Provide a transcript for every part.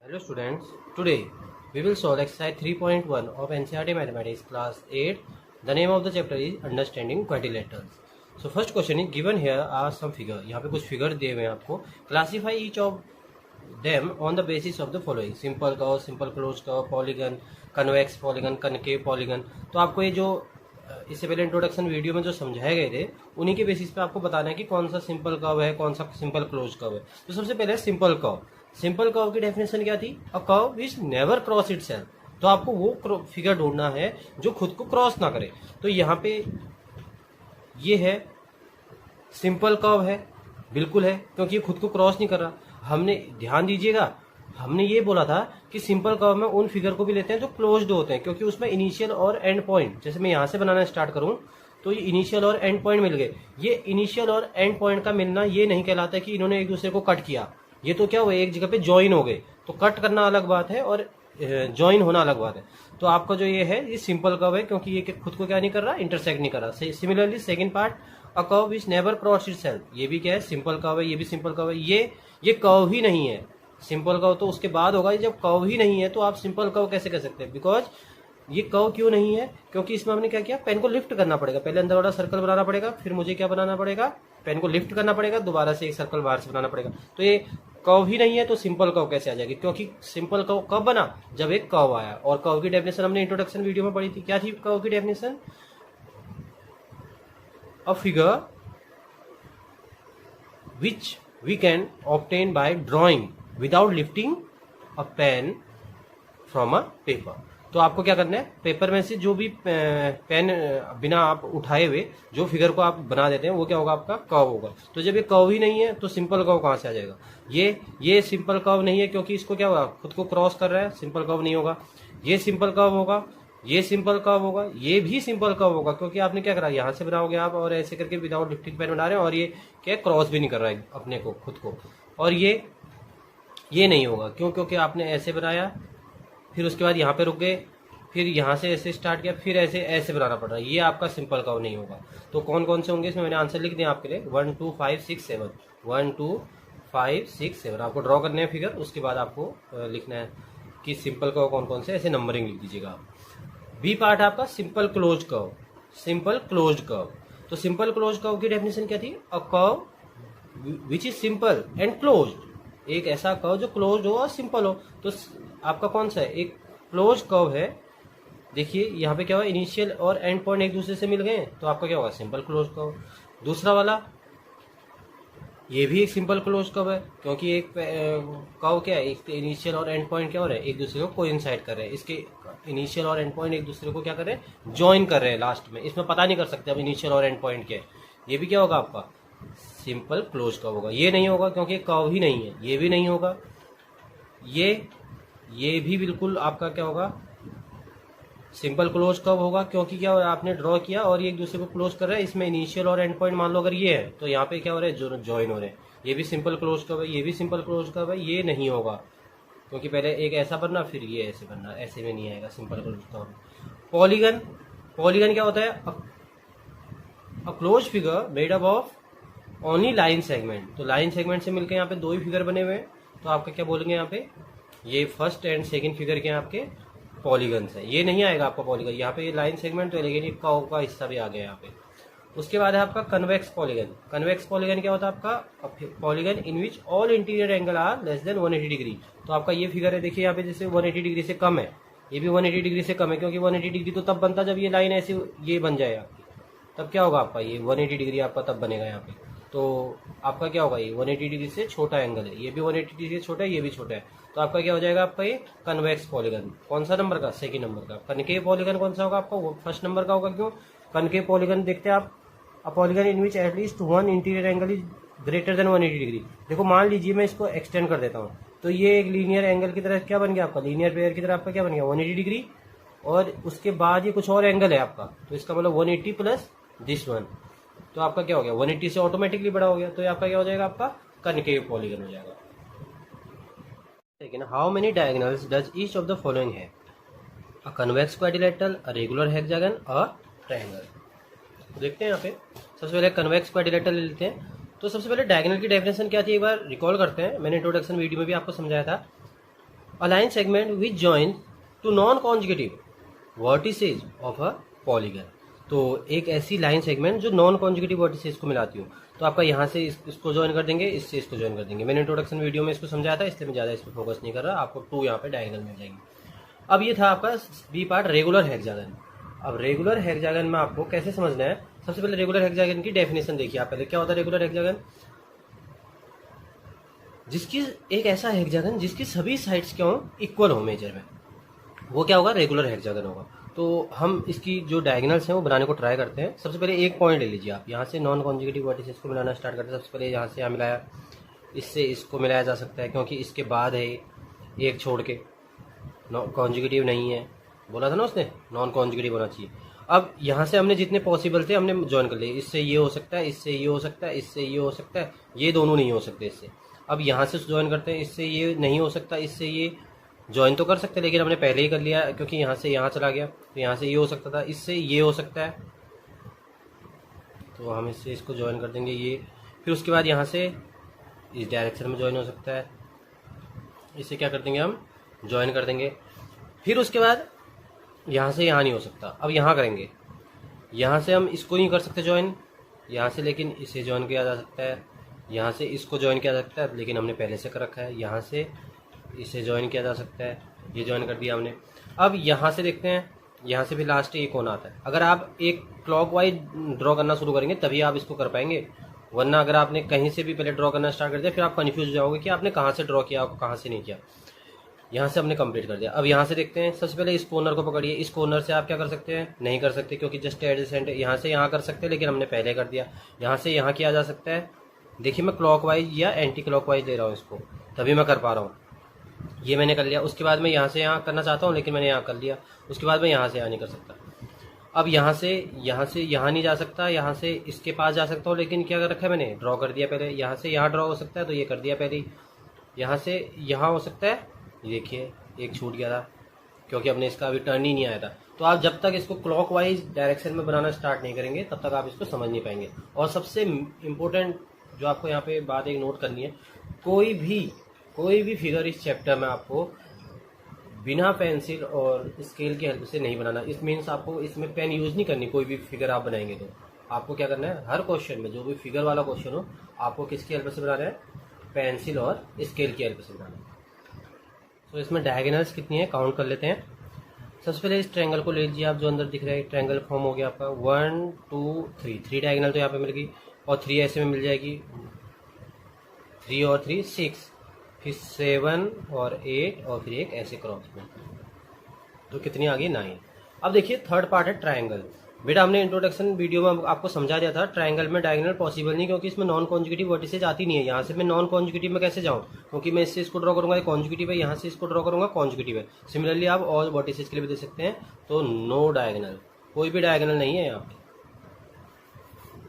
Hello students, today we will solve exercise 3.1 of NCERT Mathematics class 8. The name of the chapter is Understanding Quadrilaterals. So first question is given here are some figure. यहाँ पे कुछ figure दिए हुए हैं आपको. Classify each of them on the basis of the following: simple curve, simple closed curve, polygon, convex polygon, concave polygon. तो आपको ये जो इससे पहले इंट्रोडक्शन वीडियो में जो समझाए गए थे उन्हीं के बेसिस पे आपको बताना है कि कौन सा सिंपल कर्व है, कौन सा सिंपल क्लोज कर्व है. तो सबसे पहले सिंपल कर्व. सिंपल कर्व की डेफिनेशन क्या थी? A curve which never cross itself. तो आपको वो फिगर ढूंढना है जो खुद को क्रॉस ना करे. तो यहाँ पे ये है सिंपल कर्व है, बिल्कुल है, क्योंकि ये खुद को क्रॉस नहीं कर रहा. हमने ध्यान दीजिएगा, हमने ये बोला था कि सिंपल कर्व में उन फिगर को भी लेते हैं जो क्लोज्ड होते हैं, क्योंकि उसमें इनिशियल और एंड पॉइंट, जैसे मैं यहाँ से बनाना स्टार्ट करूं तो ये इनिशियल और एंड पॉइंट मिल गए. ये इनिशियल और एंड पॉइंट का मिलना ये नहीं कहलाता कि इन्होंने एक दूसरे को कट किया. ये तो क्या हुआ, एक जगह पे ज्वाइन हो गए. तो कट करना अलग बात है और ज्वाइन होना अलग बात है. तो आपका जो ये है ये सिंपल कर्व है, क्योंकि ये खुद को क्या नहीं कर रहा, इंटरसेक्ट नहीं कर रहा. Similarly second part, a curve which never cross itself. ये भी क्या है, सिंपल कर्व है, ये भी सिंपल कर्व है. ये कर्व ही नहीं है. सिंपल कर्व तो उसके बाद होगा. जब कर्व ही नहीं है तो आप सिंपल कर्व कैसे कह सकते हैं? बिकॉज ये कर्व क्यों नहीं है, क्योंकि इसमें हमने क्या किया, पेन को लिफ्ट करना पड़ेगा. पहले अंदर वाला सर्कल बनाना पड़ेगा, फिर मुझे क्या बनाना पड़ेगा, पेन को लिफ्ट करना पड़ेगा, दोबारा से एक सर्कल बाहर से बनाना पड़ेगा. तो ये कर्व ही नहीं है तो सिंपल कर्व कैसे आ जाएगी? क्योंकि सिंपल कर्व कब बना, जब एक कर्व आया. और कर्व की डेफिनेशन हमने इंट्रोडक्शन वीडियो में पढ़ी थी. क्या थी कर्व की definition? A figure which we can obtain by drawing without lifting a pen from a paper. तो आपको क्या करना है, पेपर में से जो भी पेन बिना आप उठाए हुए जो फिगर को आप बना देते हैं वो क्या होगा, आपका कर्व होगा. तो जब ये कर्व ही नहीं है तो सिंपल कर्व कहां से आ जाएगा? ये सिंपल कर्व नहीं है, क्योंकि इसको क्या होगा, खुद को क्रॉस कर रहा है. सिंपल कर्व नहीं होगा. ये सिंपल कर्व होगा, ये सिंपल कर्व होगा, ये भी सिंपल कर्व होगा, क्योंकि आपने क्या करा, यहाँ से बनाओगे आप और ऐसे करके विदाउट लिफ्टिंग पेन बना रहे हैं, और ये क्या क्रॉस भी नहीं कर रहा है अपने को, खुद को. और ये नहीं होगा. क्यों? क्योंकि आपने ऐसे बनाया, फिर उसके बाद यहाँ पे रुक गए, फिर यहाँ से ऐसे स्टार्ट किया, फिर ऐसे बनाना पड़ रहा है. ये आपका सिंपल कर्व नहीं होगा. तो कौन कौन से होंगे इसमें मैंने आंसर लिख दिया आपके लिए. 1 2 5 6 7 1 2 5 6 7 आपको ड्रॉ करने हैं फिगर. उसके बाद आपको लिखना है कि सिंपल कर्व कौन कौन से, ऐसे नंबरिंग लिख दीजिएगा आप. बी पार्ट आपका simple close curve. Simple close curve. तो सिंपल क्लोज कर्व की डेफिनेशन क्या थी? A curve which is simple and closed. एक ऐसा कर्व जो क्लोज्ड हो और सिंपल हो. तो आपका कौन सा है, एक क्लोज कर्व है. देखिए यहाँ पे क्या हुआ, इनिशियल और एंड पॉइंट एक दूसरे से मिल गए, तो आपका क्या होगा, सिंपल क्लोज कर्व. दूसरा वाला ये भी एक सिंपल क्लोज कर्व है, क्योंकि एक कर्व क्या है, एक इनिशियल और एंड पॉइंट क्या हो रहे हैं, एक दूसरे को कोइंसाइड कर रहे हैं. इसके इनिशियल और एंड पॉइंट एक दूसरे को क्या कर रहे हैं, ज्वाइन कर रहे हैं लास्ट में. इसमें पता नहीं कर सकते अब इनिशियल और एंड पॉइंट क्या है. ये भी क्या होगा, आपका सिंपल क्लोज कर्व होगा. ये नहीं होगा क्योंकि कर्व ही नहीं है. ये भी नहीं होगा. ये भी बिल्कुल आपका क्या होगा, सिंपल क्लोज कर्व होगा, क्योंकि क्या आपने ड्रॉ किया और ये एक दूसरे को क्लोज कर रहा है. इसमें इनिशियल और एंड पॉइंट मान लो अगर ये है, तो यहाँ पे क्या हो रहा है, ज्वाइन हो रहे हैं. ये भी सिंपल क्लोज कर्व है, ये भी सिंपल क्लोज कर्व है. ये नहीं होगा, क्योंकि पहले एक ऐसा बनना फिर ये ऐसे बनना, ऐसे में नहीं आएगा simple close curve. Polygon. Polygon क्या होता है, a close figure made up of only line segment. तो लाइन सेगमेंट से मिलकर यहाँ पे दो ही फिगर बने हुए हैं. तो आपका क्या बोलेंगे यहाँ पे, ये फर्स्ट एंड सेकंड फिगर के आपके पॉलीगन है. ये नहीं आएगा आपका पॉलीगन. यहाँ पे ये लाइन सेगमेंट तो है, लेकिन ये कर्व का हिस्सा भी आ गया यहाँ पे. उसके बाद है आपका कन्वेक्स पॉलीगन. कन्वेक्स पॉलीगन क्या होता है आपका, polygon in which all interior angle are less than 180 degree. तो आपका ये फिगर है, देखिए यहाँ पे जैसे 180 डिग्री से कम है, ये भी 180 डिग्री से कम है, क्योंकि 180 डिग्री तो तब बनता जब ये लाइन ऐसे ये बन जाए आपकी, तब क्या होगा आपका, ये 180 डिग्री आपका तब बनेगा यहाँ पे. तो आपका क्या होगा, ये 180 डिग्री से छोटा एंगल है, ये भी 180 डिग्री से छोटा है, ये भी छोटा है. तो आपका क्या हो जाएगा, आपका ये कन्वेक्स पॉलीगन. कौन सा नंबर का, सेकंड नंबर का. कनकेव पॉलीगन कौन सा होगा आपका, वो फर्स्ट नंबर का होगा. क्यों, कनकेव पॉलीगन देखते हैं आप, अ polygon in which at least one interior angle is greater than 180 degree. देखो मान लीजिए मैं इसको एक्सटेंड कर देता हूँ, तो ये एक लीनियर एंगल की तरह क्या बन गया आपका, लीनियर पेयर की तरह आपका क्या बन गया, 180 डिग्री. और उसके बाद ये कुछ और एंगल है आपका, तो इसका मतलब 180 प्लस दिस वन. तो आपका क्या हो गया, 180 से ऑटोमेटिकली बड़ा हो गया. तो ये आपका क्या हो जाएगा, आपका कनकेव पॉलीगन हो जाएगा. लेकिन how many diagonals does each of the following have? A convex quadrilateral, a regular hexagon, a triangle. देखते हैं यहाँ पे. सबसे पहले कन्वेक्स क्वाड्रिलेटरल लेते हैं. तो सबसे पहले डायगोनल की डेफिनेशन क्या थी, एक बार रिकॉल करते हैं. मैंने इंट्रोडक्शन वीडियो में भी आपको समझाया था. A line segment which join two non conjugative vertices of a polygon. तो एक ऐसी लाइन सेगमेंट जो नॉन कॉन्जुगेटिव वर्टिसेज को मिलाती हो, तो आपका यहाँ से इसको ज्वाइन कर देंगे, इससे इसको ज्वाइन कर देंगे। मैंने इंट्रोडक्शन वीडियो में इसको समझाया था, इसलिए मैं ज़्यादा इस पर फोकस नहीं कर रहा। आपको 2 यहाँ पे डायगोनल मिल जाएगी। अब ये था आपका बी पार्ट, रेगुलर हेक्सागन। अब रेगुलर हेक्सागन में आपको कैसे समझना है, सबसे पहले रेगुलर हेक्सागन की डेफिनेशन देखिए आप पहले। क्या होता है रेगुलर हेक्सागन? जिसकी एक ऐसा हेक्सागन जिसकी सभी साइड्स क्या हो, इक्वल हो मेजर में, वो क्या होगा, रेगुलर हेक्सागन होगा। तो हम इसकी जो डायगोनल्स हैं वो बनाने को ट्राई करते हैं। सबसे पहले एक पॉइंट ले लीजिए आप, यहाँ से नॉन कॉन्जुगेटिव वर्टिसेस को मिलाना स्टार्ट करते हैं। सबसे पहले यहाँ से यहाँ मिलाया, इससे इसको मिलाया जा सकता है क्योंकि इसके बाद है एक छोड़ के, कॉन्जुगेटिव नहीं है, बोला था ना उसने नॉन कॉन्जुगेटिव होना चाहिए। अब यहाँ से हमने जितने पॉसिबल थे हमने ज्वाइन कर लिए। इससे ये हो सकता है, इससे ये हो सकता है, इससे ये हो सकता है, ये दोनों नहीं हो सकते इससे। अब यहाँ से ज्वाइन करते हैं, इससे ये नहीं हो सकता, इससे ये ज्वाइन तो कर सकते हैं लेकिन हमने पहले ही कर लिया क्योंकि यहाँ से यहाँ चला गया। तो यहाँ से ये हो सकता था, इससे ये हो सकता है, तो हम इससे इसको ज्वाइन कर देंगे ये। फिर उसके बाद यहाँ से इस डायरेक्शन में ज्वाइन हो सकता है, इसे क्या कर देंगे हम, ज्वाइन कर देंगे। फिर उसके बाद यहाँ से यहाँ नहीं हो सकता, अब यहाँ करेंगे। यहाँ से हम इसको नहीं कर सकते ज्वाइन यहाँ से, लेकिन इसे ज्वाइन किया जा सकता है। यहाँ से इसको ज्वाइन किया जा सकता है लेकिन हमने पहले से कर रखा है। यहाँ से इसे ज्वाइन किया जा सकता है, ये ज्वाइन कर दिया हमने। अब यहाँ से देखते हैं, यहाँ से भी लास्ट एक कोना आता है। अगर आप एक क्लॉकवाइज ड्रॉ करना शुरू करेंगे तभी आप इसको कर पाएंगे, वरना अगर आपने कहीं से भी पहले ड्रॉ करना स्टार्ट कर दिया फिर आप कन्फ्यूज हो जाओगे कि आपने कहाँ से ड्रॉ किया, कहाँ से नहीं किया। यहाँ से हमने कंप्लीट कर दिया। अब यहाँ से देखते हैं, सबसे पहले इस कॉर्नर को पकड़िए। इस कॉर्नर से आप क्या कर सकते हैं, नहीं कर सकते क्योंकि जस्ट एडजेसेंट है। यहाँ से यहाँ कर सकते हैं लेकिन हमने पहले कर दिया। यहाँ से यहाँ किया जा सकता है, देखिए मैं क्लॉकवाइज या एंटी क्लॉकवाइज ले रहा हूँ इसको, तभी मैं कर पा रहा हूँ। ये मैंने कर लिया। उसके बाद मैं यहाँ से यहाँ करना चाहता हूँ लेकिन मैंने यहाँ कर लिया। उसके बाद मैं यहाँ से यहाँ नहीं कर सकता। अब यहाँ से यहाँ नहीं जा सकता, यहाँ से इसके पास जा सकता हूँ लेकिन क्या कर रखा है मैंने, ड्रॉ कर दिया पहले। यहाँ से यहाँ ड्रॉ हो सकता है तो ये कर दिया पहले ही। यहाँ से यहाँ हो सकता है, ये देखिए एक छूट गया था क्योंकि हमने इसका अभी टर्न ही नहीं आया था। तो आप जब तक इसको क्लॉकवाइज डायरेक्शन में बनाना स्टार्ट नहीं करेंगे तब तक आप इसको समझ नहीं पाएंगे। और सबसे इम्पोर्टेंट जो आपको यहाँ पे बात एक नोट करनी है, कोई भी फिगर इस चैप्टर में आपको बिना पेंसिल और स्केल की हेल्प से नहीं बनाना। इस मीन्स आपको इसमें पेन यूज नहीं करनी। कोई भी फिगर आप बनाएंगे तो आपको क्या करना है, हर क्वेश्चन में जो भी फिगर वाला क्वेश्चन हो आपको किसकी हेल्प से बनाना है, पेंसिल और स्केल की हेल्प से बनाना है। तो इसमें डायगोनल्स कितनी है काउंट कर लेते हैं। सबसे पहले इस ट्रायंगल को ले लीजिए आप, जो अंदर दिख रहा है ट्रायंगल फॉर्म हो गया आपका 1 2 3। 3 डायगोनल तो यहाँ पे मिल गई और 3 ऐसे में मिल जाएगी, 3 और 3 6, फिर 7 और 8 और फिर एक ऐसे क्रॉस में, तो कितनी आ गई 9। अब देखिए थर्ड पार्ट है ट्रायंगल। बेटा हमने इंट्रोडक्शन वीडियो में आपको समझा दिया था ट्रायंगल में डायगोनल पॉसिबल नहीं क्योंकि इसमें नॉन कॉन्जुगेटिव वर्टिसेज आती नहीं है। यहाँ से मैं नॉन कॉन्जुगेटिव में कैसे जाऊँ, क्योंकि मैं इससे इसको ड्रॉ करूंगा कॉन्जुगेटिव है, यहाँ से इसको ड्रॉ करूंगा कॉन्जुगेटिव है। सिमिलरली आप और वर्टिसेज के लिए भी दे सकते हैं। तो नो डायगोनल, कोई भी डायगोनल नहीं है यहाँ पे,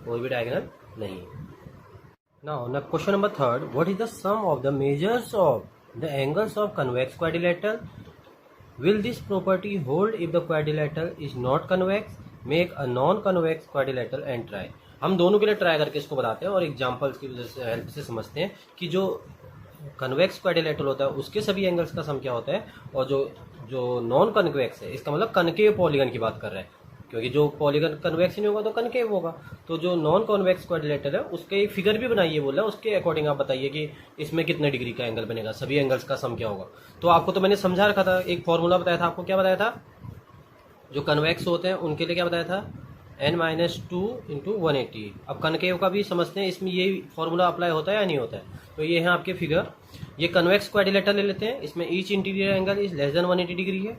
कोई भी डायगोनल नहीं है। Now question number 3, what is the sum of the measures of the angles of convex quadrilateral? Will this property hold if the quadrilateral is not convex? Make a non-convex quadrilateral and try. हम दोनों के लिए try करके इसको बताते हैं और examples की वजह से हेल्प से समझते हैं कि जो कन्वेक्स क्वाड्रिलेटरल होता है उसके सभी एंगल्स का सम क्या होता है, और जो नॉन कन्वेक्स है इसका मतलब कनकेव पॉलीगन की बात कर रहे हैं, क्योंकि जो पॉलीगन कन्वेक्स नहीं होगा तो कनकेव होगा। तो जो नॉन कॉन्वेक्स क्वाड्रिलेटरल है उसके एक फिगर भी बनाइए बोला, उसके अकॉर्डिंग आप बताइए कि इसमें कितने डिग्री का एंगल बनेगा, सभी एंगल्स का सम क्या होगा। तो आपको तो मैंने समझा रखा था, एक फॉर्मूला बताया था आपको। क्या बताया था, जो कन्वेक्स होते हैं उनके लिए क्या बताया था, n-2 × 180। अब कनकेव का भी समझते हैं, इसमें ये फॉर्मूला अप्लाई होता है या नहीं होता है। तो ये है आपके फिगर। ये कन्वेक्स क्वाड्रिलेटरल ले लेते हैं, इसमें each interior angle is less than 180 degree है।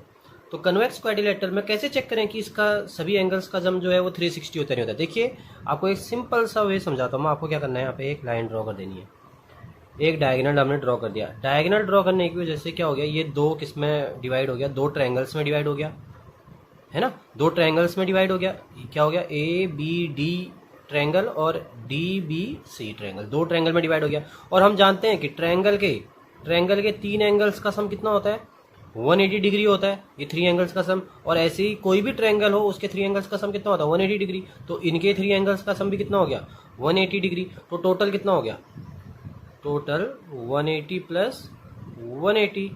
तो कन्वेक्स क्वाड्रिलेटरल में कैसे चेक करें कि इसका सभी एंगल्स का सम जो है वो 360 होता नहीं होता। देखिए आपको एक सिंपल सा वे समझाता हूँ। आपको क्या करना है, यहाँ पे एक लाइन ड्रॉ कर देनी है, एक डायगोनल हमने ड्रॉ कर दिया। डायगोनल ड्रॉ करने की वजह से क्या हो गया, ये दो किस में डिवाइड हो गया, दो ट्रायंगल्स में डिवाइड हो गया है ना, दो ट्रायंगल्स में डिवाइड हो गया। क्या हो गया, ABD ट्रायंगल और DBC ट्रायंगल, दो ट्रायंगल में डिवाइड हो गया। और हम जानते हैं कि ट्रायंगल के 3 एंगल्स का सम कितना होता है, 180 डिग्री होता है, ये 3 एंगल्स का सम। और ऐसे ही कोई भी ट्रायंगल हो उसके 3 एंगल्स का सम कितना होता है, 180 डिग्री। तो इनके 3 एंगल्स का सम भी कितना हो गया, 180 डिग्री। तो टोटल कितना हो गया, टोटल 180 + 180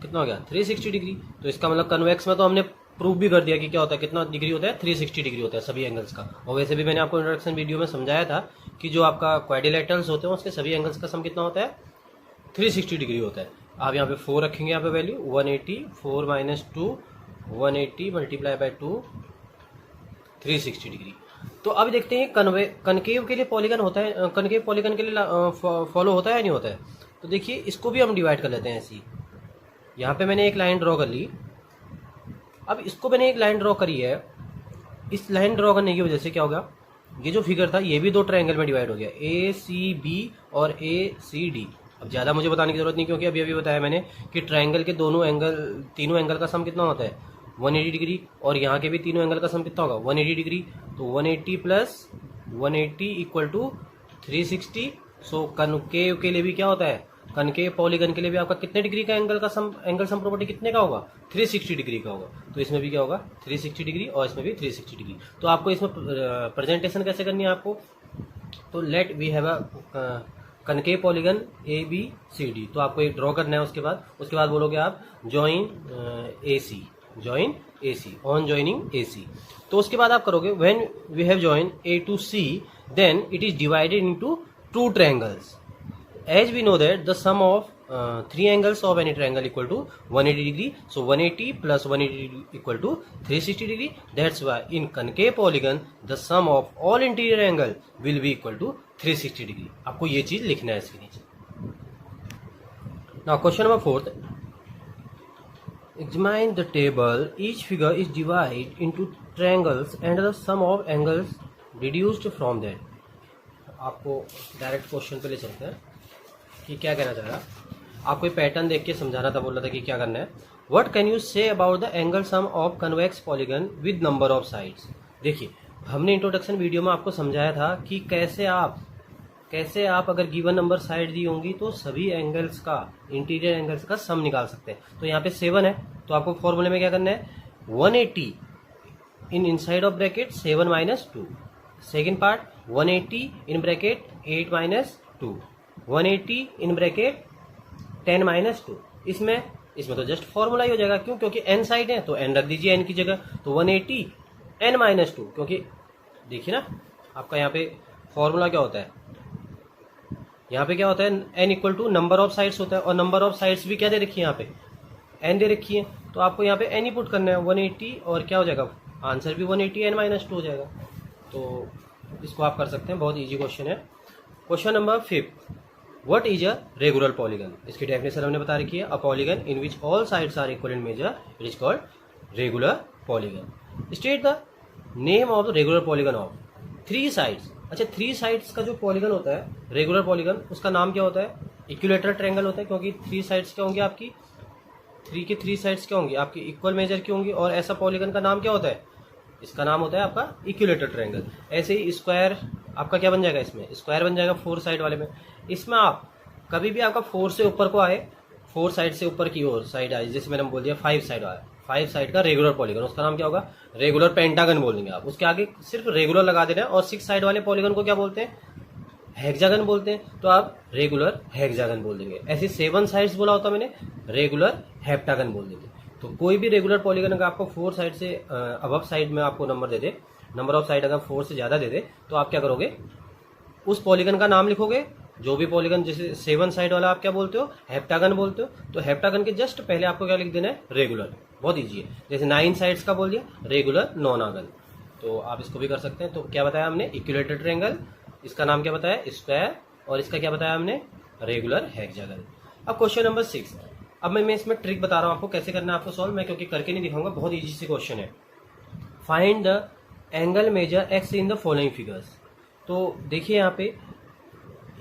कितना हो गया 360 डिग्री। तो इसका मतलब कन्वेक्स में तो हमने प्रूव भी कर दिया कि क्या होता है, कितना डिग्री होता है 360 डिग्री होता है सभी एंगल्स का। और वैसे भी मैंने आपको इंट्रोडक्शन वीडियो में समझाया था कि जो आपका क्वाड्रिलेटरल्स होते हैं उसके सभी एंगल्स का सम कितना होता है 360 डिग्री होता है। आप यहाँ पे 4 रखेंगे, यहाँ पे value 180, 4 minus 2 180 multiply by 2 360 degree. तो अब देखते हैं कनकेव के लिए पॉलीगन होता है, कनकेव पॉलीगन के लिए फॉलो होता है या नहीं होता है। तो देखिए इसको भी हम डिवाइड कर लेते हैं ऐसी। यहाँ पे मैंने एक लाइन ड्रॉ कर ली, अब इसको मैंने एक लाइन ड्रॉ करी है। इस लाइन ड्रॉ करने की वजह से क्या होगा, ये जो फिगर था ये भी दो ट्रायंगल में डिवाइड हो गया, ACB और ACD। अब ज़्यादा मुझे बताने की जरूरत नहीं, क्योंकि अभी बताया मैंने कि ट्रायंगल के दोनों एंगल, तीनों एंगल का सम कितना होता है 180 डिग्री, और यहाँ के भी तीनों एंगल का सम कितना होगा 180 डिग्री। तो 180 plus 180 equal to 360। So concave के लिए भी क्या होता है, कनकेव पॉलीगन के लिए भी आपका कितने डिग्री का एंगल सम प्रॉपर्टी कितने का होगा 360 डिग्री का होगा। तो इसमें भी क्या होगा 360 डिग्री और इसमें भी 360 डिग्री। तो आपको इसमें प्रेजेंटेशन कैसे करनी है आपको, तो let we have a concave polygon ABCD। तो आपको एक ड्रॉ करना है, उसके बाद बोलोगे आप join AC on joining AC। तो उसके बाद आप करोगे when we have join A to C then it is divided into two triangles. As we know that the sum of three angles of any triangle equal to 180 degree, so 180 plus 180 equal to 360 degree. That's why in concave polygon the sum of all interior angle will be equal to 360 degree. आपको ये चीज लिखना है इसके नीचे। Now question number 4th. Examine the table. Each figure is divided into triangles and the sum of angles deduced from that. आपको direct question पे ले चलते हैं कि क्या कहना चाह रहा। आपको ये पैटर्न देख के समझाना था, बोल रहा था कि क्या करना है। What can you say about the angle sum of convex polygon with number of sides. देखिए हमने इंट्रोडक्शन वीडियो में आपको समझाया था कि कैसे आप अगर गिवन नंबर साइड दी होंगी तो सभी एंगल्स का, इंटीरियर एंगल्स का सम निकाल सकते हैं। तो यहाँ पे 7 है, तो आपको फॉर्मूले में क्या करना है 180 in inside of bracket 7 minus 2। Second part 180 in bracket 8 minus 2, 180 in bracket 10 minus 2। इसमें तो जस्ट फॉर्मूला ही हो जाएगा, क्यों, क्योंकि n साइड है तो n रख दीजिए n की जगह। तो 180 n माइनस 2, क्योंकि देखिए ना आपका यहाँ पे फॉर्मूला क्या होता है, यहाँ पे क्या होता है n equal to number of sides होता है, और नंबर ऑफ साइड्स भी क्या दे रखी है यहाँ पे n दे रखी है। तो आपको यहाँ पे n ही पुट करना है 180, और क्या हो जाएगा आंसर भी 180 n माइनस 2 हो जाएगा। तो इसको आप कर सकते हैं, बहुत ईजी क्वेश्चन है। Question number 5, what is a regular polygon. इसकी डेफिनेशन हमने बता रखी है, a polygon in which all sides are equal in measure it is called regular polygon. State the name of the regular polygon of 3 sides. अच्छा 3 sides का जो polygon होता है रेगुलर पॉलीगन, उसका नाम क्या होता है, इक्विलेटरल ट्रायंगल होता है, क्योंकि 3 साइड्स क्या होंगी आपकी, 3 की 3 साइड्स क्या होंगी आपकी इक्वल मेजर की होंगी। और ऐसा पॉलीगन का नाम क्या होता है, इसका नाम होता है आपका इक्विलेटरल ट्रायंगल। ऐसे ही स्क्वायर आपका क्या बन जाएगा, इसमें स्क्वायर बन जाएगा 4 साइड वाले में। इसमें आप कभी भी आपका 4 से ऊपर को आए, 4 साइड से ऊपर की ओर साइड आए, जैसे मैंने बोल दिया 5 साइड आया, 5 साइड का रेगुलर पॉलीगन, उसका नाम क्या होगा रेगुलर पेंटागन बोल देंगे आप। उसके आगे सिर्फ रेगुलर लगा देना है। और 6 साइड वाले पॉलीगन को क्या बोलते हैं, हेक्सागन बोलते हैं, तो आप रेगुलर हेक्सागन बोल देंगे। ऐसे 7 साइड्स बोला होता मैंने, रेगुलर हेप्टागन बोल देंगे। तो कोई भी रेगुलर पॉलीगन अगर आपको 4 साइड से अबव साइड में आपको number they they, number of side अगर 4 से ज्यादा दे दे, तो आप क्या करोगे, उस पॉलीगन का नाम लिखोगे। जो भी पॉलीगन जैसे 7 साइड वाला आप क्या बोलते हो, हेप्टागन बोलते हो, तो हेप्टागन के जस्ट पहले आपको क्या लिख देना है, रेगुलर। बहुत ईजी है। जैसे 9 साइड्स का बोल दिया, रेगुलर नॉनागन। तो आप इसको भी कर सकते हैं। तो क्या बताया हमने, इक्विलेटरल ट्रायंगल, इसका नाम क्या बताया स्क्वायर, और इसका क्या बताया हमने रेगुलर हेक्सागन। अब क्वेश्चन नंबर 6, अब मैं इसमें ट्रिक बता रहा हूं आपको कैसे करना है आपको सॉल्व, मैं क्योंकि करके नहीं दिखाऊंगा, बहुत इजी से क्वेश्चन है। Find the angle measure x in the following figures. तो देखिए यहाँ पे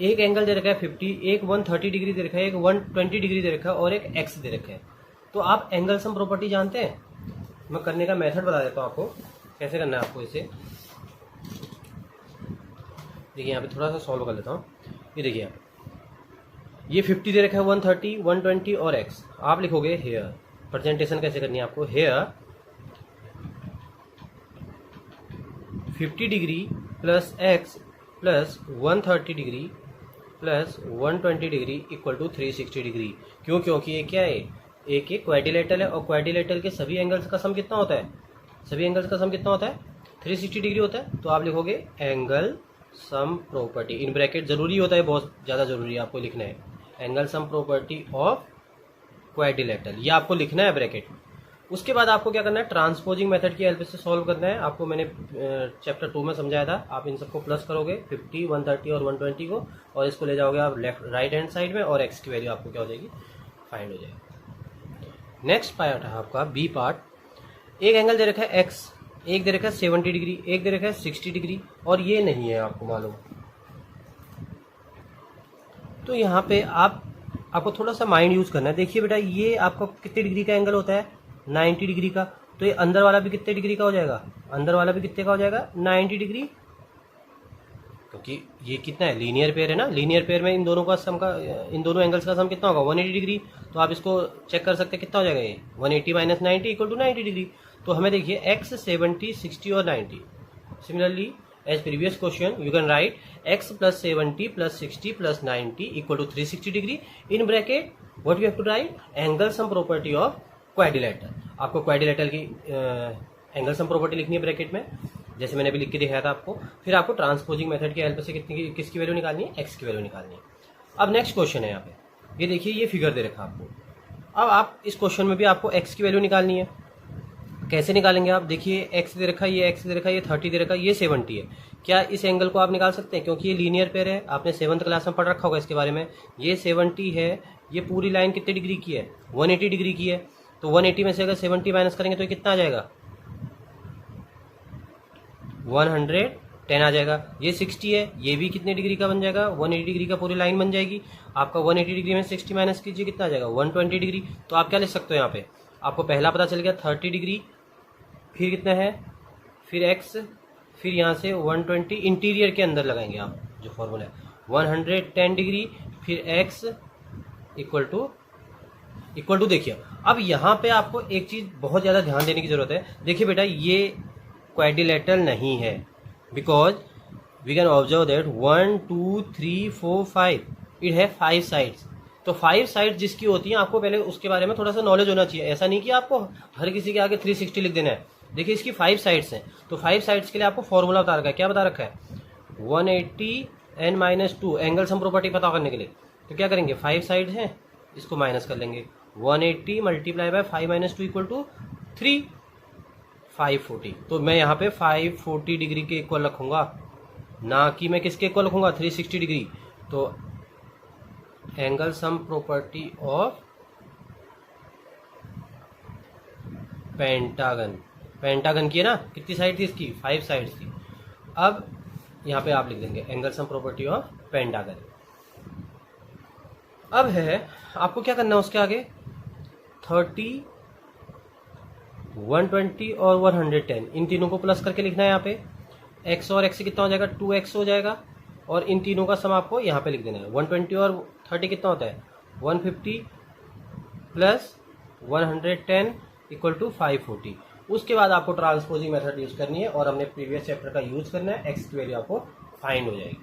एक एंगल दे रखा है 50, एक 130 डिग्री दे रखा है, एक 120 डिग्री दे रखा है, और एक एक्स दे रखा है। तो आप एंगल सम प्रॉपर्टी जानते हैं, मैं करने का मेथड बता देता हूँ आपको कैसे करना है आपको इसे। देखिए यहाँ पे थोड़ा सा सॉल्व कर लेता हूँ। ये देखिए ये 50 दे रखा है, 130, 120 और एक्स। आप लिखोगे हेयर, प्रेजेंटेशन कैसे करनी है आपको, here 50 degree plus x plus 130 degree plus 120 degree equal to 360 degree. क्यों, क्योंकि ये क्या है, एक क्वाड्रिलेटरल है और क्वाड्रिलेटरल के सभी एंगल्स का सम कितना होता है? सभी एंगल्स का सम कितना होता है? 360 डिग्री होता है। तो आप लिखोगे angle sum property, in bracket जरूरी होता है, बहुत ज़्यादा जरूरी है आपको लिखना है, angle sum property of quadrilateral, ये आपको लिखना है ब्रैकेट। उसके बाद आपको क्या करना है? ट्रांसपोजिंग मेथड की हेल्प से सॉल्व करना है। आपको मैंने चैप्टर 2 में समझाया था। आप इन सबको प्लस करोगे 50, 130 और 120 को, और इसको ले जाओगे आप राइट हैंड साइड में, और एक्स की वैल्यू आपको क्या हो जाएगी? फाइंड हो जाएगी। नेक्स्ट पार्ट है आपका बी पार्ट। एक एंगल दे रखा है एक्स, एक दे रखा है 70 डिग्री, एक दे रखा है 60 डिग्री, और ये नहीं है आपको मालूम। तो यहाँ पे आपको थोड़ा सा माइंड यूज करना है। देखिए बेटा, ये आपका कितने डिग्री का एंगल होता है? 90 डिग्री का। तो ये अंदर वाला भी कितने डिग्री का हो जाएगा? अंदर वाला भी कितने का हो जाएगा? 90 डिग्री, क्योंकि ये कितना है? लीनियर पेयर है ना। लीनियर पेयर में इन दोनों एंगल्स का सम कितना होगा? 180 डिग्री। तो आप इसको चेक कर सकते हैं कितना हो जाएगा ये? 180 माइनस 90 इक्वल टू 90 डिग्री। तो हमें देखिए x 70, 60 और 90। Similarly as previous question you can write x plus 70 plus 60 plus 90 equal to 360 degree. In bracket what you have to write? Angle sum property of quadrilateral. आपको quadrilateral की angle sum property लिखनी है bracket में, जैसे मैंने अभी लिख के दिखाया था आपको। फिर आपको ट्रांसपोजिंग मेथड की हेल्प से किसकी वैल्यू निकालनी है? x की वैल्यू निकालनी है। अब नेक्स्ट क्वेश्चन है यहाँ पे, ये देखिए ये फिगर दे रखा है आपको। अब आप इस क्वेश्चन में भी आपको x की वैल्यू निकालनी है। कैसे निकालेंगे आप? देखिए x दे रखा है, ये x दे रखा है, ये 30 दे रखा है, ये 70 है। क्या इस एंगल को आप निकाल सकते हैं? क्योंकि ये लीनियर पेयर है, आपने 7th क्लास में पढ़ रखा होगा इसके बारे में। ये 70 है, ये पूरी लाइन कितने डिग्री की है? 180 डिग्री की है। तो 180 में से अगर 70 माइनस करेंगे तो ये कितना आ जाएगा? 110 आ जाएगा। ये 60 है, ये भी कितने डिग्री का बन जाएगा? 180 डिग्री का पूरी लाइन बन जाएगी। आपका 180 डिग्री में 60 माइनस कीजिए, कितना आ जाएगा? 120 डिग्री। तो आप क्या लिख सकते हो यहाँ पे? आपको पहला पता चल गया 30 डिग्री, फिर कितना है? फिर x, फिर यहाँ से 120 इंटीरियर के अंदर लगाएंगे आप जो फॉर्मूला है, 110 डिग्री, फिर x इक्वल टू देखिए। अब यहाँ पे आपको एक चीज़ बहुत ज़्यादा ध्यान देने की ज़रूरत है। देखिए बेटा, ये क्वाड्रिलेटरल नहीं है, because we can observe that 1 2 3 4 5 it है 5 साइड्स। तो 5 साइड जिसकी होती हैं, आपको पहले उसके बारे में थोड़ा सा नॉलेज होना चाहिए। ऐसा नहीं कि आपको हर किसी के आगे 360 लिख देना है। देखिए इसकी 5 साइड्स हैं, तो 5 साइड्स के लिए आपको फॉर्मूला बता रखा है। क्या बता रखा है? 180 n-2 एंगल सम प्रॉपर्टी पता करने के लिए। तो क्या करेंगे? 5 साइड्स हैं, इसको माइनस कर लेंगे। 180 मल्टीप्लाई बाय 5 - 2 इक्वल टू 3, 540। तो मैं यहाँ पे 540 डिग्री के इक्वल रखूंगा, ना कि मैं किसके इक्वल रखूंगा? 360 डिग्री। तो angle sum property of pentagon, pentagon की है ना, कितनी साइड थी इसकी? 5 साइड्स थी। अब यहाँ पे आप लिख देंगे angle sum property of pentagon. अब है आपको क्या करना है उसके आगे? 30, 120 और 110 इन तीनों को प्लस करके लिखना है यहाँ पे। x और x से कितना हो जाएगा? 2x हो जाएगा, और इन तीनों का सम आपको यहाँ पे लिख देना है। 120 और 30 कितना होता है? 150 प्लस 110 इक्वल टू 540। उसके बाद आपको ट्रांसपोजिंग मेथड यूज करनी है, और हमने प्रीवियस चैप्टर का यूज करना है। x की वैल्यू आपको फाइंड हो जाएगी।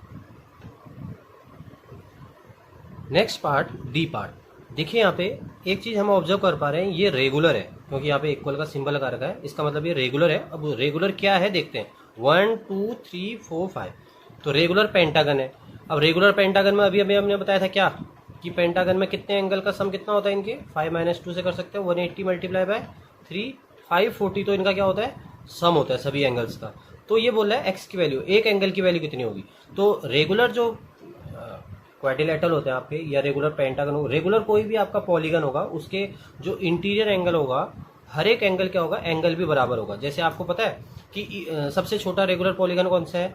Next part D part. देखिए यहाँ पे एक चीज हम ऑब्जर्व कर पा रहे हैं, ये रेगुलर है, क्योंकि यहाँ पे इक्वल का सिंबल लगा रखा है, इसका मतलब ये रेगुलर है। अब रेगुलर क्या है देखते हैं। 1 2 3 4 5, तो रेगुलर पेंटागन है। अब रेगुलर पेंटागन में अभी हमने बताया था क्या, कि पेंटागन में कितने एंगल का सम कितना होता है इनके? 5 - 2 से कर सकते हैं। 180 मल्टीप्लाई बाय 3, 540। तो इनका क्या होता है? सम होता है सभी एंगल्स का। तो ये बोल रहा है एक्स की वैल्यू, एक एंगल की वैल्यू कितनी होगी? तो रेगुलर जो क्वाड्रिलेटरल होते हैं आपके, या रेगुलर पेंटागन होगा, रेगुलर कोई भी आपका पॉलीगन होगा, उसके जो इंटीरियर एंगल होगा, हर एक एंगल क्या होगा? एंगल भी बराबर होगा। जैसे आपको पता है कि सबसे छोटा रेगुलर पॉलीगन कौन सा है?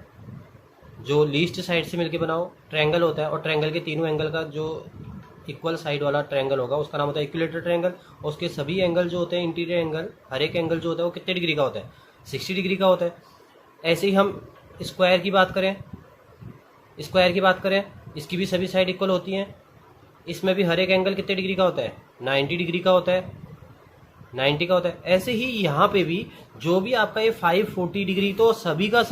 जो लीस्ट साइड से मिलकर बनाओ ट्रायंगल होता है, और ट्रायंगल के तीनों एंगल का जो इक्वल साइड वाला ट्रायंगल होगा उसका नाम होता है इक्विलेटरल ट्रायंगल। और उसके सभी एंगल जो होते हैं, इंटीरियर एंगल, हर एक एंगल जो होता है वो कितने डिग्री का होता है? 60 डिग्री का होता है। ऐसे ही हम स्क्वायर की बात करें, इसकी भी सभी साइड इक्वल होती हैं। इसमें भी हर एक एंगल कितने डिग्री का होता है? 90 डिग्री का होता है, 90 का होता है। ऐसे ही यहाँ पे भी जो भी आपका ये 540 डिग्री, तो सभी का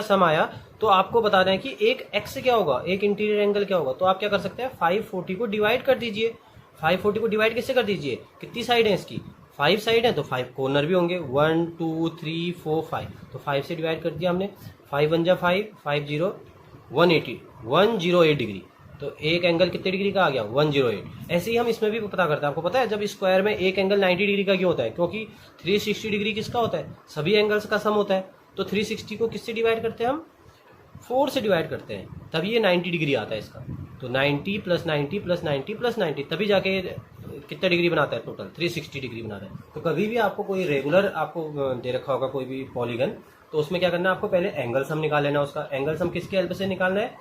सम आया, तो आपको बता रहे हैं कि एक एक्स क्या होगा, एक इंटीरियर एंगल क्या होगा। तो आप क्या कर सकते हैं? 540 को डिवाइड कर दीजिए। 540 को डिवाइड किससे कर दीजिए, कितनी साइड है इसकी, 5 साइड है तो 5 कॉर्नर भी होंगे, 1 2 3 4 5, तो 5 से डिवाइड कर दिया हमने, 5 1 जा 5, 5 0 108 डिग्री। तो एक एंगल कितने डिग्री का आ गया, 108। ऐसे ही हम इसमें भी पता करते हैं। आपको पता है जब स्क्वायर में एक एंगल 90 डिग्री का क्यों होता है, क्योंकि 360 डिग्री किसका होता है, सभी एंगल्स का सम होता है। तो 360 को किससे डिवाइड करते हैं हम, 4 से डिवाइड करते हैं, तभी ये 90 डिग्री आता है इसका। तो 90 प्लस 90 प्लस 90 प्लस 90 तभी जाके कितना डिग्री बनाता है, टोटल 360 डिग्री बनाता है। तो कभी भी आपको कोई रेगुलर आपको दे रखा होगा कोई भी पॉलीगन, तो उसमें क्या करना है, आपको पहले एंगल सम निकाल लेना। उसका एंगल सम किसके हेल्प से निकालना है,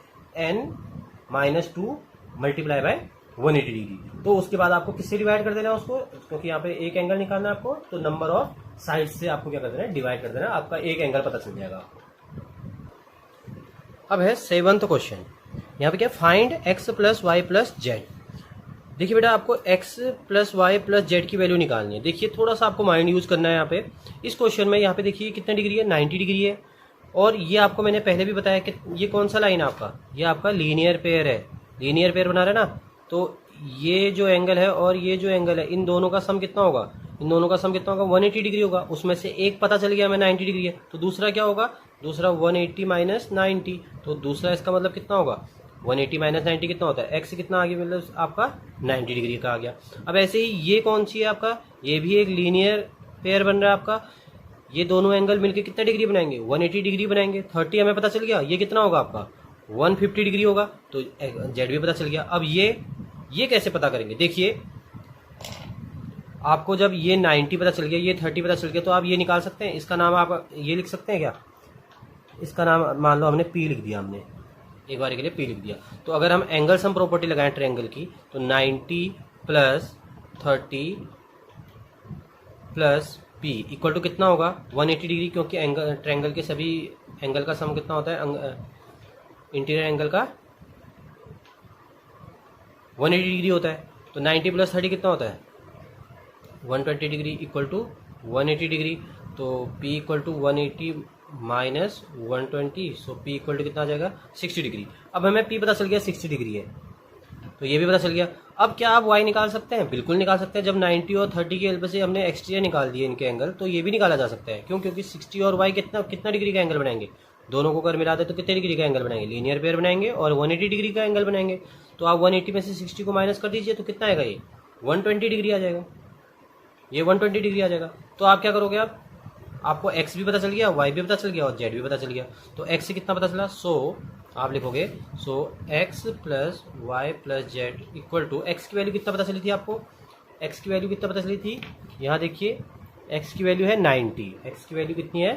n-2 मल्टीप्लाई बाय 180 डिग्री। तो उसके बाद आपको किससे डिवाइड कर देना है उसको, क्योंकि यहाँ पे एक एंगल निकालना है आपको, तो नंबर ऑफ साइड से आपको क्या कर देना है, डिवाइड कर देना है, आपका एक एंगल पता चल जाएगा आपको। अब है 7th क्वेश्चन, यहाँ पे क्या, find x plus y plus z. देखिए बेटा आपको x plus y plus z की वैल्यू निकालनी है। देखिए थोड़ा सा आपको माइंड यूज करना है यहाँ पे। इस क्वेश्चन में यहाँ पे देखिए कितना डिग्री है, 90 डिग्री है। और ये आपको मैंने पहले भी बताया कि ये कौन सा लाइन है आपका, ये आपका लीनियर पेयर है, लीनियर पेयर बना रहे ना। तो ये जो एंगल है और ये जो एंगल है, इन दोनों का सम कितना होगा, इन दोनों का सम कितना होगा, 180 डिग्री होगा। उसमें से एक पता चल गया हमें 90 डिग्री है, तो दूसरा क्या होगा, दूसरा 180 माइनस 90। तो दूसरा इसका मतलब कितना होगा, 180 माइनस 90 कितना होता है, एक्स कितना आ गया, मतलब आपका 90 डिग्री का आ गया। अब ऐसे ही ये कौन सी है आपका, ये भी एक लीनियर पेयर बन रहा है आपका। ये दोनों एंगल मिलके कितना डिग्री बनाएंगे, 180 डिग्री बनाएंगे। 30 हमें पता चल गया, ये कितना होगा आपका 150 डिग्री होगा, तो जेड भी पता चल गया। अब ये कैसे पता करेंगे, देखिए आपको जब ये 90 पता चल गया, ये 30 पता चल गया, तो आप ये निकाल सकते हैं, इसका नाम आप ये लिख सकते हैं क्या, इसका नाम मान लो हमने पी लिख दिया, हमने एक बार के लिए पी लिख दिया। तो अगर हम एंगल सम प्रॉपर्टी लगाएं ट्रायंगल की, तो 90 plus 30 plus P equal to कितना होगा, 180 डिग्री, क्योंकि एंगल ट्रायंगल के सभी एंगल का सम कितना होता है, इंटीरियर एंगल का 180 डिग्री होता है। तो 90 प्लस 30 कितना होता है, 120 डिग्री इक्वल टू 180 डिग्री। तो P equal to 180 minus 120, so P equal to कितना आ जाएगा, 60 डिग्री। अब हमें P पता चल गया 60 डिग्री है, तो ये भी पता चल गया। अब क्या आप Y निकाल सकते हैं, बिल्कुल निकाल सकते हैं। जब 90 और 30 की हेल्प से हमने एक्सटीरियर निकाल दिए इनके एंगल, तो ये भी निकाला जा सकता है। क्यों, क्योंकि 60 और Y कितना डिग्री का एंगल बनाएंगे, दोनों को अगर मिला दे तो कितने डिग्री का एंगल बनाएंगे, लीनियर पेयर बनाएंगे और 180 डिग्री का एंगल बनाएंगे। तो आप 180 में से 60 को माइनस कर दीजिए, तो कितना आएगा, ये 120 डिग्री आ जाएगा, ये 120 डिग्री आ जाएगा। तो आप क्या करोगे, आपको x भी पता चल गया, y भी पता चल गया और z भी पता चल गया। तो x से कितना पता चला, सो आप लिखोगे so x plus y plus z equal to, x की वैल्यू कितना पता चली थी आपको, x की वैल्यू कितना पता चली थी, यहाँ देखिए x की वैल्यू है 90, x की वैल्यू कितनी है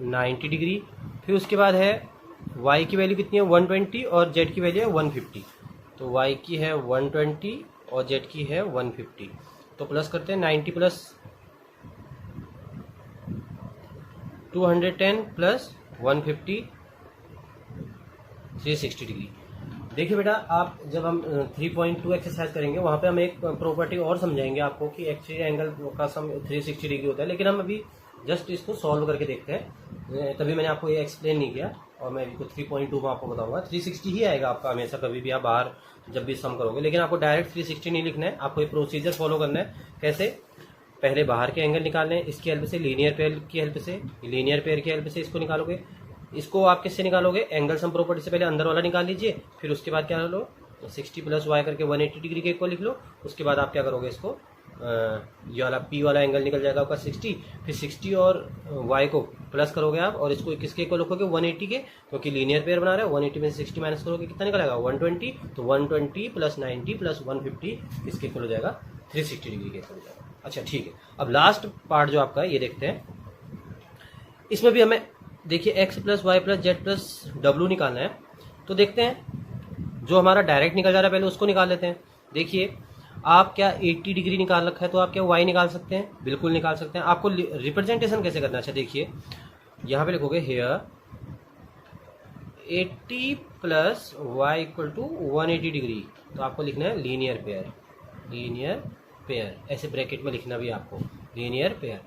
90 डिग्री। फिर उसके बाद है y की वैल्यू कितनी है 120 और z की वैल्यू है 150। तो y की है 120 और z की है 150। तो प्लस करते हैं 90 प्लस 210 प्लस 150 360 डिग्री। देखिए बेटा आप जब हम 3.2 एक्सरसाइज करेंगे वहाँ पे हम एक प्रॉपर्टी और समझाएंगे आपको कि एक्चुअली एंगल का सम 360 डिग्री होता है, लेकिन हम अभी जस्ट इसको सॉल्व करके देखते हैं। तभी मैंने आपको ये एक्सप्लेन नहीं किया और मैं इसको 3.2 में आपको बताऊंगा। 360 ही आएगा आपका हमेशा, कभी भी आप बाहर जब भी सम करोगे, लेकिन आपको डायरेक्ट 360 नहीं लिखना है, आपको ये प्रोसीजर फॉलो करना है। कैसे, पहले बाहर के एंगल निकालने हैं, इसकी हेल्प से, लीनियर पेयर की हेल्प से, लीनियर पेयर की हेल्प से इसको निकालोगे। इसको आप किससे निकालोगे, एंगल सम प्रॉपर्टी से पहले अंदर वाला निकाल लीजिए, फिर उसके बाद क्या लो, 60 प्लस वाई करके 180 डिग्री के इक्वल लिख लो। उसके बाद आप क्या करोगे, इसको ये वाला पी वाला एंगल निकल जाएगा आपका 60, फिर 60 और वाई को प्लस करोगे आप और इसको किसके इक्वल लिखोगे 180 के, क्योंकि लीनियर पेयर बना रहे हो। 180 में से 60 माइनस करोगे कितना निकलेगा 120, तो 120 प्लस 90 प्लस 150 इसके इक्वल हो जाएगा 360 डिग्री के इक्वल हो जाएगा। अच्छा ठीक है, अब लास्ट पार्ट जो आपका ये देखते हैं। इसमें भी हमें देखिए x plus y plus z plus डब्ल्यू निकालना है। तो देखते हैं, जो हमारा डायरेक्ट निकल जा रहा है पहले उसको निकाल लेते हैं। देखिए आप क्या 80 डिग्री निकाल रखा है, तो आप क्या y निकाल सकते हैं, बिल्कुल निकाल सकते हैं। आपको रिप्रेजेंटेशन कैसे करना है, अच्छा देखिए यहाँ पे लिखोगे here 80 plus y equal to 180 degree, तो आपको लिखना है लीनियर पेयर, लीनियर पेयर, ऐसे ब्रैकेट में लिखना भी आपको लीनियर पेयर।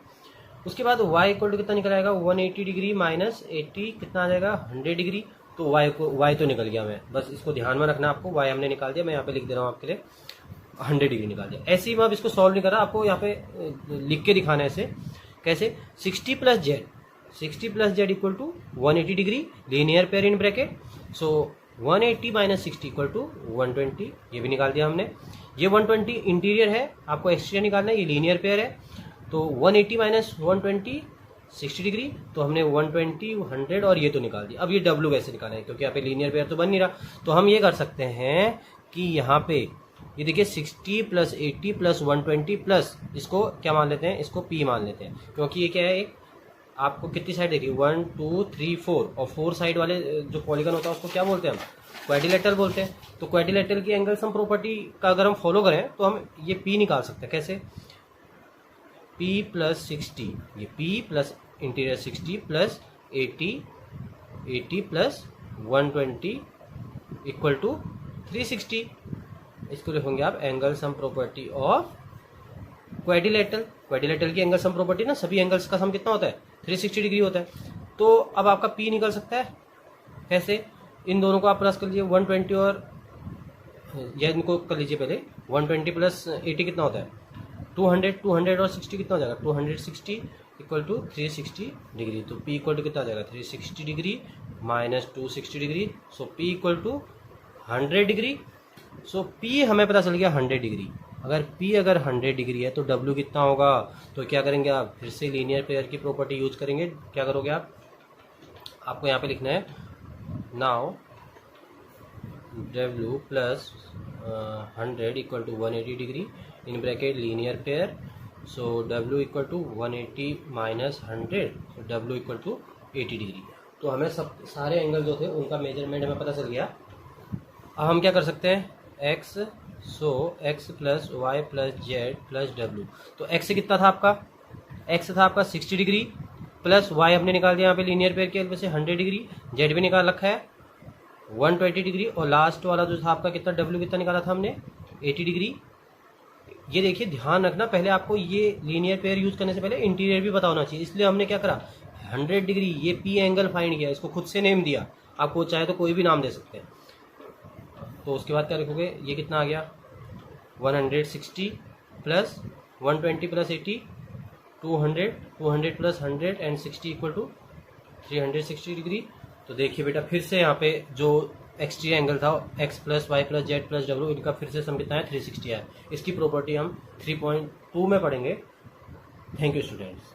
उसके बाद y इक्वल टू कितना निकल आएगा 180 डिग्री माइनस 80 कितना आ जाएगा 100 डिग्री। तो y तो निकल गया, मैं बस इसको ध्यान में रखना आपको, y हमने निकाल दिया, मैं यहाँ पे लिख दे रहा हूँ आपके लिए। 100 डिग्री निकाल दिया। ऐसे ही मैं अब इसको सॉल्व नहीं कर रहा, आपको यहाँ पे लिख के दिखाना है इसे। कैसे? 60 plus z, 60 plus z equal to 180 degree, linear pair in bracket. So 180 minus 60 equal to 120, ये भी निकाल दिया हमने। ये 120 इंटीरियर है, आपको एक्सटीरियर निकालना है, ये लीनियर पेयर है। तो 180 माइनस 120 60 डिग्री, तो हमने 120 100 और ये तो निकाल दिया। अब ये W कैसे निकालना है, क्योंकि यहाँ पे लीनियर पेयर तो बन नहीं रहा। तो हम ये कर सकते हैं कि यहाँ पे ये देखिए 60 प्लस 80 प्लस 120 प्लस इसको क्या मान लेते हैं, इसको P मान लेते हैं, क्योंकि ये क्या है, एक आपको कितनी साइड देखिए 1 2 3 4 और 4 साइड वाले जो पॉलीगन होता है उसको क्या बोलते हैं हम, क्वाड्रिलेटरल बोलते हैं। तो क्वाड्रिलेटरल की एंगल सम प्रॉपर्टी का अगर हम फॉलो करें तो हम ये P निकाल सकते हैं। कैसे? P प्लस 60, ये P plus interior 60 plus 80 plus 120 equal to 360। इसको लिखेंगे आप angle sum property of quadrilateral. Quadrilateral की एंगल सम प्रॉपर्टी ना, सभी एंगल्स का सम कितना होता है, 360 डिग्री होता है। तो अब आपका P निकल सकता है। कैसे? इन दोनों को आप प्लस कर लीजिए, 120 और या इनको कर लीजिए पहले, 120 प्लस 80 कितना होता है 200 और 60 कितना हो जाएगा 260 इक्वल टू 360 डिग्री। तो P इक्वल टू कितना आ जाएगा 360 degree minus 260 degree. So P equal to 100 degree. So P हमें पता चल गया 100 डिग्री। अगर P अगर 100 डिग्री है तो W कितना होगा, तो क्या करेंगे आप, फिर से लीनियर पेयर की प्रॉपर्टी यूज करेंगे। क्या करोगे आप, आपको यहाँ पे लिखना है now W plus 100 equal to 180 degree in bracket linear pair. So W equal to 180 minus 100, so W equal to 80 degree. तो हमें सब सारे एंगल जो थे उनका मेजरमेंट हमें पता चल गया। अब हम क्या कर सकते हैं, x, so x plus y plus z plus W। तो x कितना था आपका, x था आपका 60 डिग्री प्लस y हमने निकाल दिया यहाँ पे लीनियर पेयर की हेल्प से 100 डिग्री, z भी निकाल रखा है 120 डिग्री, और लास्ट वाला जो था आपका कितना W कितना निकाला था हमने 80 डिग्री। ये देखिए ध्यान रखना, पहले आपको ये लीनियर पेयर यूज करने से पहले इंटीरियर भी पता होना चाहिए, इसलिए हमने क्या करा 100 डिग्री ये P एंगल फाइंड किया, इसको खुद से नेम दिया। आपको चाहे तो कोई भी नाम दे सकते हैं। तो उसके बाद क्या लिखोगे, ये कितना आ गया 160 plus 120 plus 80 200 plus 100 and 60 equal to 360 degree. तो देखिए बेटा फिर से यहाँ पे जो एक्सटीरियर एंगल था x plus y plus z plus W, इनका फिर से सम कितना है 360 है। इसकी प्रॉपर्टी हम 3.2 में पढ़ेंगे। Thank you students.